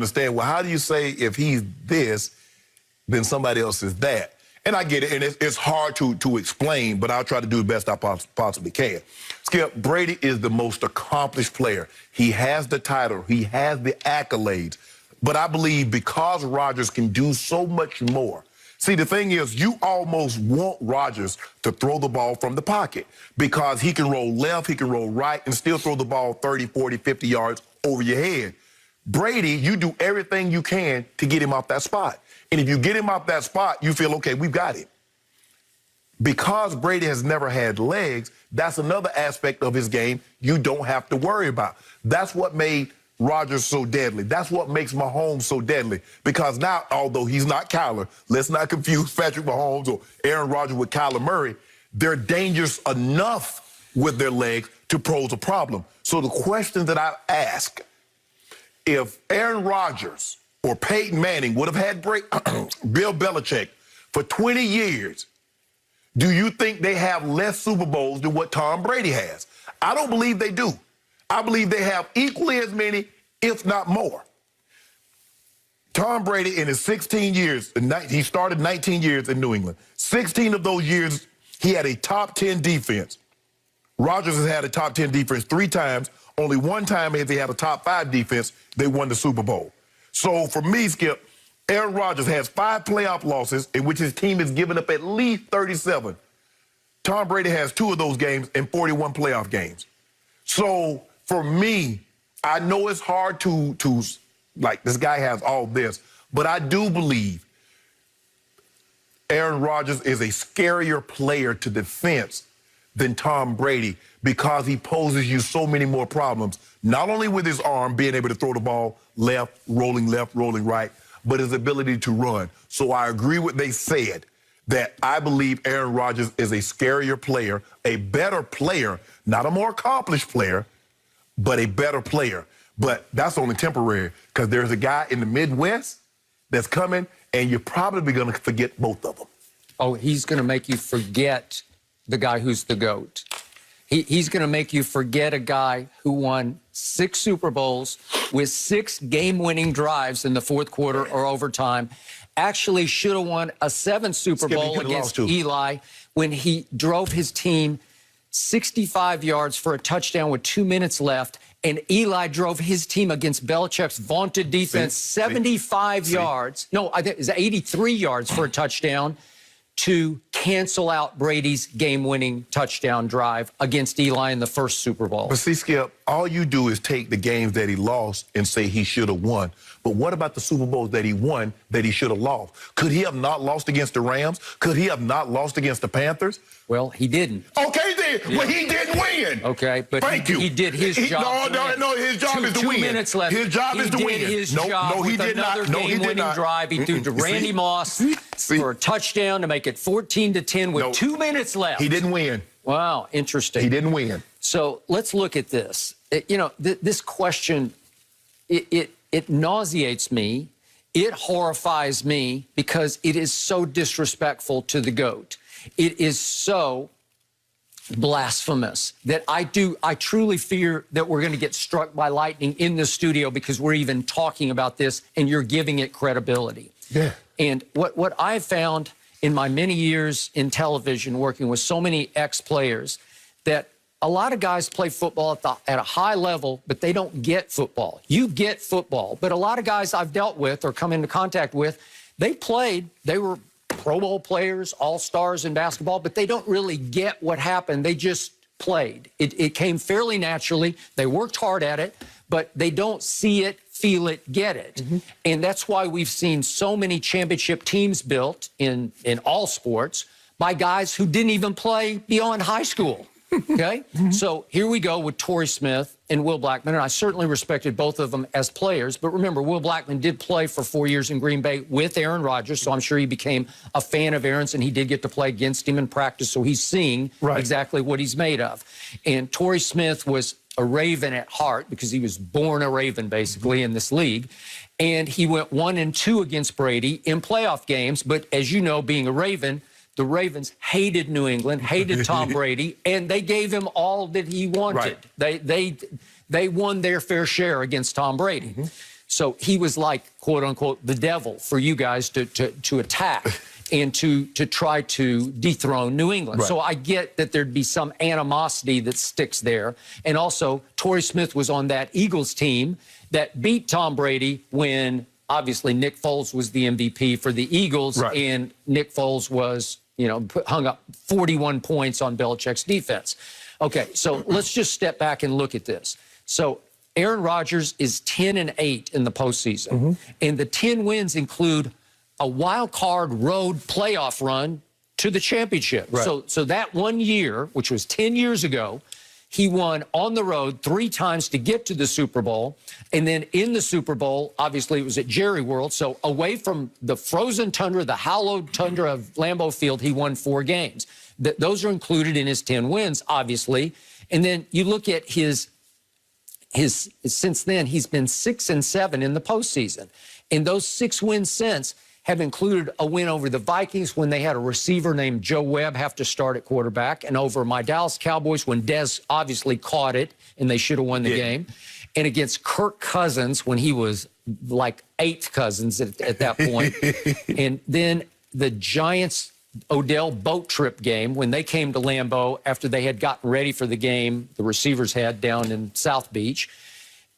understand, well, how do you say if he's this, then somebody else is that? And I get it, and it's hard to explain, but I'll try to do the best I possibly can. Skip, Brady is the most accomplished player. He has the title. He has the accolades. But I believe because Rodgers can do so much more. See, the thing is, you almost want Rodgers to throw the ball from the pocket because he can roll left, he can roll right, and still throw the ball 30, 40, 50 yards over your head. Brady, you do everything you can to get him off that spot. And if you get him off that spot, you feel, okay, we've got him. Because Brady has never had legs, that's another aspect of his game you don't have to worry about. That's what made Rodgers so deadly. That's what makes Mahomes so deadly. Because now, although he's not Kyler, let's not confuse Patrick Mahomes or Aaron Rodgers with Kyler Murray, they're dangerous enough with their legs to pose a problem. So the question that I ask, if Aaron Rodgers or Peyton Manning would have had Bill Belichick for 20 years, do you think they have less Super Bowls than what Tom Brady has? I don't believe they do. I believe they have equally as many, if not more. Tom Brady, in his 16 years, he started 19 years in New England. 16 of those years, he had a top 10 defense. Rodgers has had a top 10 defense 3 times. Only one time has he had a top 5 defense, they won the Super Bowl. So for me, Skip, Aaron Rodgers has 5 playoff losses in which his team has given up at least 37. Tom Brady has 2 of those games and 41 playoff games. So for me, I know it's hard to like, this guy has all this, but I do believe Aaron Rodgers is a scarier player to defense than Tom Brady because he poses you so many more problems, not only with his arm, being able to throw the ball left, rolling right, but his ability to run. So I agree with what they said, that I believe Aaron Rodgers is a scarier player, a better player, not a more accomplished player, but a better player. But that's only temporary because there's a guy in the Midwest that's coming, and you're probably going to forget both of them. Oh, he's going to make you forget the guy who's the GOAT. He's going to make you forget a guy who won 6 Super Bowls with 6 game-winning drives in the fourth quarter or overtime. Actually should have won a 7th Super Bowl against Eli when he drove his team 65 yards for a touchdown with 2 minutes left, and Eli drove his team against Belichick's vaunted defense 75 yards. No, I think it was 83 yards for a touchdown to cancel out Brady's game-winning touchdown drive against Eli in the first Super Bowl. But see, Skip, all you do is take the games that he lost and say he should have won. But what about the Super Bowls that he won that he should have lost? Could he have not lost against the Rams? Could he have not lost against the Panthers? Well, he didn't. Okay, then. Yeah. Well, he didn't win. Okay, but he did his job. No, his job is to win. 2 minutes left. His job is to win. He did his job he did not. No, he did not. Drive. He threw to Randy Moss for a touchdown to make it 14-10 with 2 minutes left. He didn't win. Wow, interesting. He didn't win. So let's look at this. This question, it nauseates me. It horrifies me because it is so disrespectful to the GOAT. It is so blasphemous that I truly fear that we're going to get struck by lightning in the studio because we're even talking about this and you're giving it credibility. Yeah. And what I've found in my many years in television working with so many ex-players, that a lot of guys play football at a high level, but they don't get football. You get football, but a lot of guys I've dealt with or come into contact with, they were Pro Bowl players, all-stars in basketball, but they don't really get what happened. They just played. It came fairly naturally. They worked hard at it, but they don't see it, feel it, get it. Mm-hmm. And that's why we've seen so many championship teams built in all sports by guys who didn't even play beyond high school. Okay? Mm-hmm. So here we go with Torrey Smith and Will Blackmon, and I certainly respected both of them as players. But remember, Will Blackmon did play for 4 years in Green Bay with Aaron Rodgers, so I'm sure he became a fan of Aaron's, and he did get to play against him in practice, so he's seeing exactly what he's made of. And Torrey Smith was a Raven at heart because he was born a Raven, basically, in this league. And he went 1-2 against Brady in playoff games, but as you know, being a Raven, the Ravens hated New England, hated Tom Brady, and they gave him all that he wanted. Right. They won their fair share against Tom Brady. Mm-hmm. So he was like, quote unquote, the devil for you guys to attack and to try to dethrone New England. Right. So I get that there'd be some animosity that sticks there. And also, Torrey Smith was on that Eagles team that beat Tom Brady when obviously Nick Foles was the MVP for the Eagles, right. and Nick Foles was, hung up 41 points on Belichick's defense. Okay, so let's just step back and look at this. So Aaron Rodgers is 10-8 in the postseason, and the 10 wins include a wild card road playoff run to the championship. Right. So that 1 year, which was 10 years ago, he won on the road 3 times to get to the Super Bowl. And then in the Super Bowl, obviously it was at Jerry World. So away from the frozen tundra, the hallowed tundra of Lambeau Field, he won 4 games. Those are included in his 10 wins, obviously. And then you look at his since then, he's been 6-7 in the postseason. And those 6 wins since have included a win over the Vikings when they had a receiver named Joe Webb have to start at quarterback, and over my Dallas Cowboys when Dez obviously caught it and they should have won the game, and against Kirk Cousins when he was like 8th Cousins at that point. And then the Giants Odell boat trip game when they came to Lambeau after they had gotten ready for the game, the receivers had down in South Beach.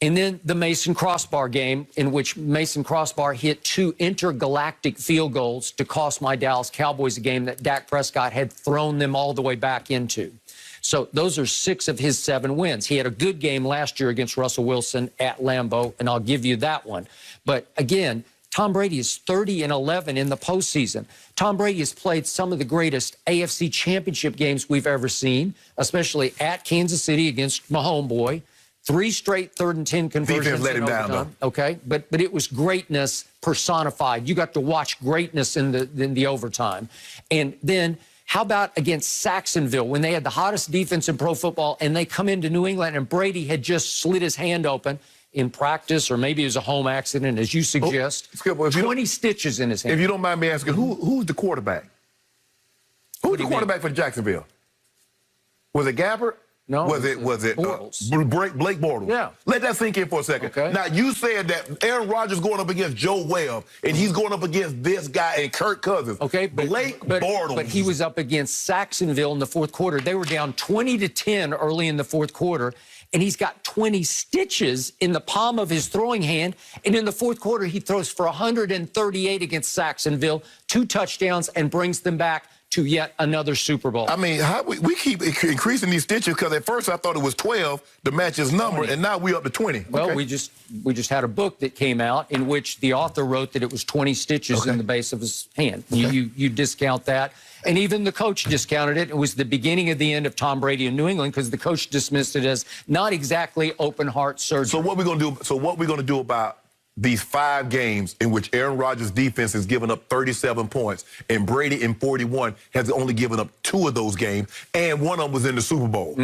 And then the Mason Crossbar game in which Mason Crossbar hit 2 intergalactic field goals to cost my Dallas Cowboys a game that Dak Prescott had thrown them all the way back into. So those are 6 of his 7 wins. He had a good game last year against Russell Wilson at Lambeau, and I'll give you that one. But again, Tom Brady is 30-11 in the postseason. Tom Brady has played some of the greatest AFC championship games we've ever seen, especially at Kansas City against my homeboy. 3 straight 3rd and 10 conversions. Defense let him down, though. Okay, but it was greatness personified. You got to watch greatness in the overtime. And then how about against Saxonville when they had the hottest defense in pro football and they come into New England and Brady had just slit his hand open in practice, or maybe it was a home accident, as you suggest. Skip, 20 stitches in his hand. If you don't mind me asking, who's the quarterback? Who's the quarterback for Jacksonville? Was it Gabbert? No. Was it Blake Bortles? Yeah. Let that sink in for a second. Okay. Now, you said that Aaron Rodgers going up against Joe Webb, and he's going up against this guy and Kirk Cousins. Okay, Blake Bortles. But he was up against Saxonville in the 4th quarter. They were down 20-10 early in the 4th quarter, and he's got 20 stitches in the palm of his throwing hand. And in the 4th quarter, he throws for 138 against Saxonville, 2 touchdowns, and brings them back to yet another Super Bowl. I mean, we keep increasing these stitches because at first I thought it was 12 to match his number, 20. and now we're up to 20. Well, okay. we just had a book that came out in which the author wrote that it was 20 stitches in the base of his hand. Okay. You discount that. And even the coach discounted it. It was the beginning of the end of Tom Brady in New England because the coach dismissed it as not exactly open heart surgery. So what we're going to do? So what we're going to do about these 5 games in which Aaron Rodgers' defense has given up 37 points and Brady in 41 has only given up 2 of those games, and one of them was in the Super Bowl.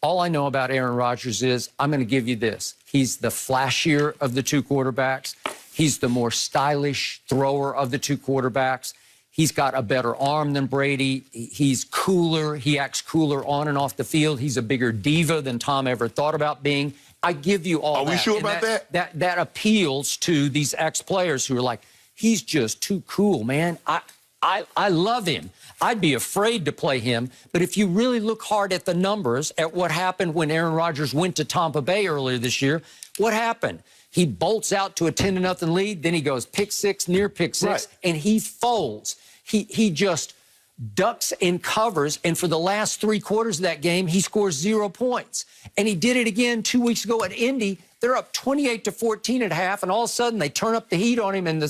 All I know about Aaron Rodgers is I'm going to give you this. He's the flashier of the 2 quarterbacks. He's the more stylish thrower of the 2 quarterbacks. He's got a better arm than Brady. He's cooler. He acts cooler on and off the field. He's a bigger diva than Tom ever thought about being. I give you all that. Are we sure about that? That appeals to these ex-players who are like, he's just too cool, man. I love him. I'd be afraid to play him. But if you really look hard at the numbers, at what happened when Aaron Rodgers went to Tampa Bay earlier this year, what happened? He bolts out to a 10-0 lead. Then he goes pick 6, near pick 6, and he folds. He just ducks and covers, and for the last 3 quarters of that game, he scores 0 points. And he did it again 2 weeks ago at Indy. They're up 28-14 at half, and all of a sudden they turn up the heat on him in the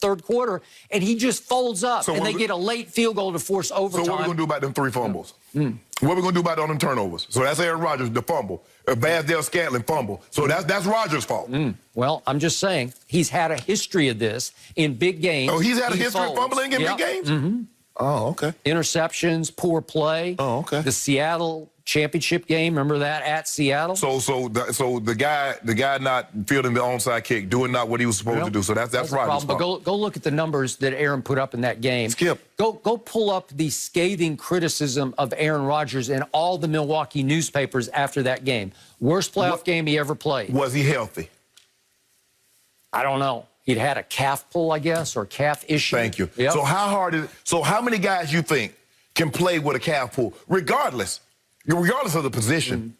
3rd quarter, and he just folds up, and they get a late field goal to force overtime. So what are we going to do about them 3 fumbles? What are we going to do about all them turnovers? So that's Aaron Rodgers, the fumble. Vasdale Scantling fumble. So that's Rodgers' fault. Well, I'm just saying, he's had a history of this in big games. Oh, he's had a history of fumbling in big games? Oh, okay. Interceptions, poor play. Oh, okay. The Seattle championship game, remember that at Seattle? So the guy not fielding the onside kick, doing not what he was supposed to do. So that's Rodgers' fault. But go look at the numbers that Aaron put up in that game. Skip. Go pull up the scathing criticism of Aaron Rodgers in all the Milwaukee newspapers after that game. Worst playoff game he ever played. Was he healthy? I don't know. He'd had a calf pull, I guess, or calf issue. Thank you. Yep. So how hard is it? So how many guys you think can play with a calf pull, regardless of the position?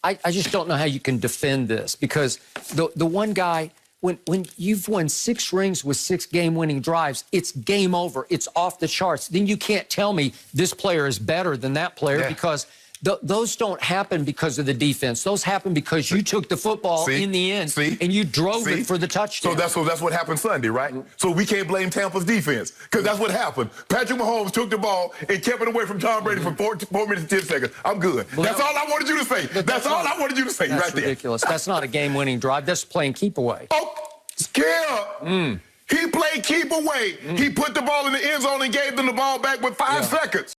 I just don't know how you can defend this, because the one guy, when you've won 6 rings with 6 game-winning drives, it's game over. It's off the charts. Then you can't tell me this player is better than that player, because those don't happen because of the defense. Those happen because you took the football in the end and you drove it for the touchdown. So that's what happened Sunday, right? So we can't blame Tampa's defense, because that's what happened. Patrick Mahomes took the ball and kept it away from Tom Brady for 4 minutes and 10 seconds. I'm good. Well, that's all I wanted you to say. That's all I wanted you to say right there. That's ridiculous. That's not a game-winning drive. That's playing keep away. Oh, Skip. He played keep away. He put the ball in the end zone and gave them the ball back with 5 seconds.